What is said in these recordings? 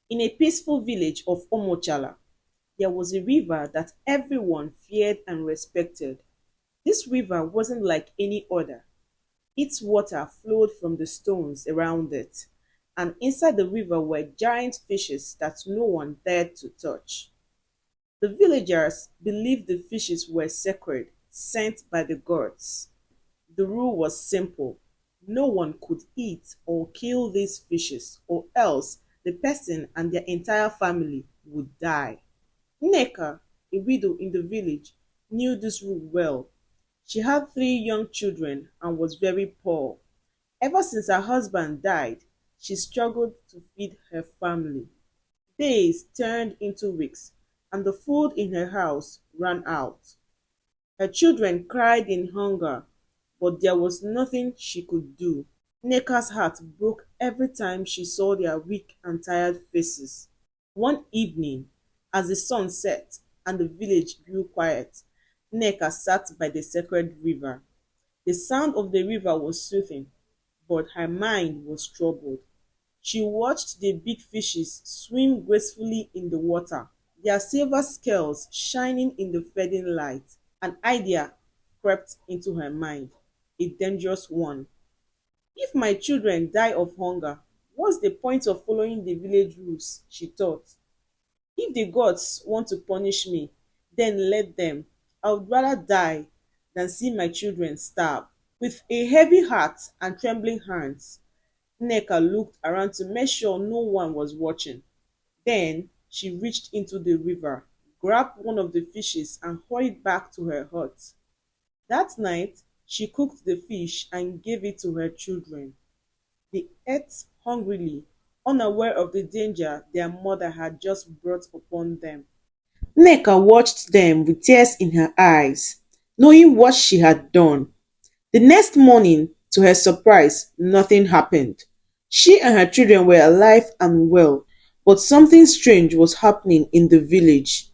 In a peaceful village of Omochala, there was a river that everyone feared and respected. This river wasn't like any other. Its water flowed from the stones around it, and inside the river were giant fishes that no one dared to touch. The villagers believed the fishes were sacred, sent by the gods. The rule was simple: no one could eat or kill these fishes, or else the person and their entire family would die. Nneka, a widow in the village, knew this rule well. She had three young children and was very poor. Ever since her husband died, she struggled to feed her family. Days turned into weeks, and the food in her house ran out. Her children cried in hunger, but there was nothing she could do. Nneka's heart broke every time she saw their weak and tired faces. One evening, as the sun set and the village grew quiet, Nneka sat by the sacred river. The sound of the river was soothing, but her mind was troubled. She watched the big fishes swim gracefully in the water, their silver scales shining in the fading light. An idea crept into her mind, a dangerous one. If my children die of hunger, what's the point of following the village rules? She thought. If the gods want to punish me, then let them. I would rather die than see my children starve. With a heavy heart and trembling hands, Nneka looked around to make sure no one was watching. Then she reached into the river, grabbed one of the fishes, and hurried back to her hut. That night, she cooked the fish and gave it to her children. They ate hungrily, unaware of the danger their mother had just brought upon them. Nneka watched them with tears in her eyes, knowing what she had done. The next morning, to her surprise, nothing happened. She and her children were alive and well, but something strange was happening in the village.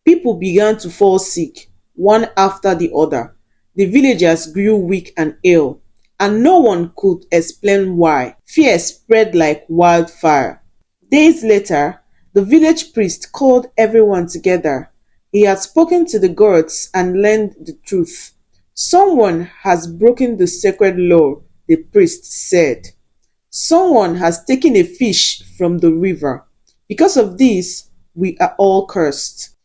People began to fall sick, one after the other. The villagers grew weak and ill, and no one could explain why. Fear spread like wildfire. Days later, the village priest called everyone together. He had spoken to the gods and learned the truth. Someone has broken the sacred law, the priest said. Someone has taken a fish from the river. Because of this, we are all cursed.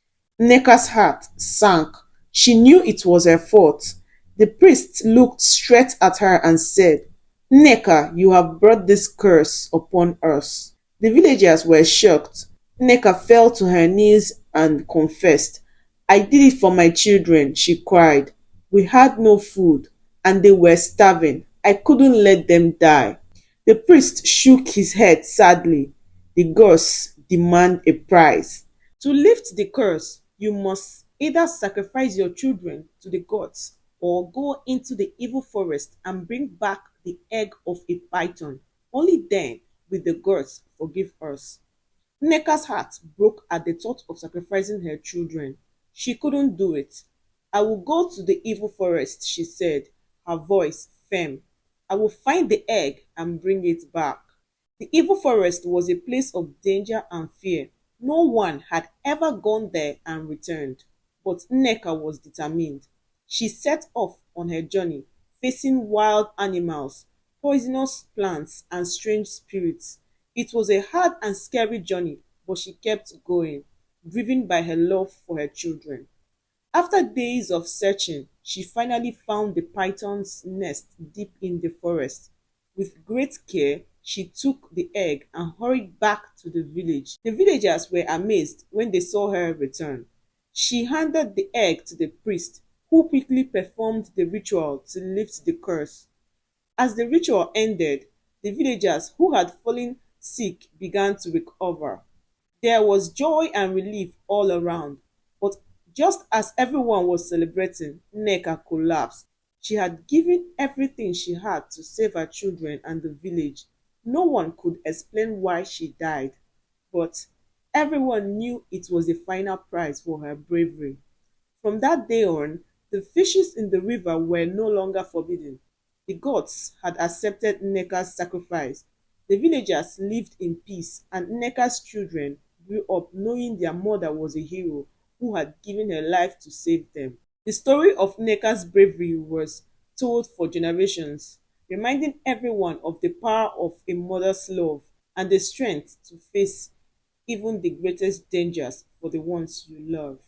Nneka's heart sank. She knew it was her fault. The priest looked straight at her and said, Nneka, you have brought this curse upon us. The villagers were shocked. Nneka fell to her knees and confessed. I did it for my children, she cried. We had no food, and they were starving. I couldn't let them die. The priest shook his head sadly. The gods demand a price. To lift the curse, you must either sacrifice your children to the gods or go into the evil forest and bring back the egg of a python. Only then will the gods forgive us. Nneka's heart broke at the thought of sacrificing her children. She couldn't do it. I will go to the evil forest, she said, her voice firm. I will find the egg and bring it back. The evil forest was a place of danger and fear. No one had ever gone there and returned. But Nneka was determined. She set off on her journey, facing wild animals, poisonous plants, and strange spirits. It was a hard and scary journey, but she kept going, driven by her love for her children. After days of searching, she finally found the python's nest deep in the forest. With great care, she took the egg and hurried back to the village. The villagers were amazed when they saw her return. She handed the egg to the priest, who quickly performed the ritual to lift the curse. As the ritual ended, the villagers who had fallen sick began to recover. There was joy and relief all around. But just as everyone was celebrating, Nneka collapsed. She had given everything she had to save her children and the village. No one could explain why she died, but everyone knew it was the final prize for her bravery. From that day on, the fishes in the river were no longer forbidden. The gods had accepted Nneka's sacrifice. The villagers lived in peace, and Nneka's children grew up knowing their mother was a hero who had given her life to save them. The story of Nneka's bravery was told for generations, reminding everyone of the power of a mother's love and the strength to face even the greatest dangers for the ones you love.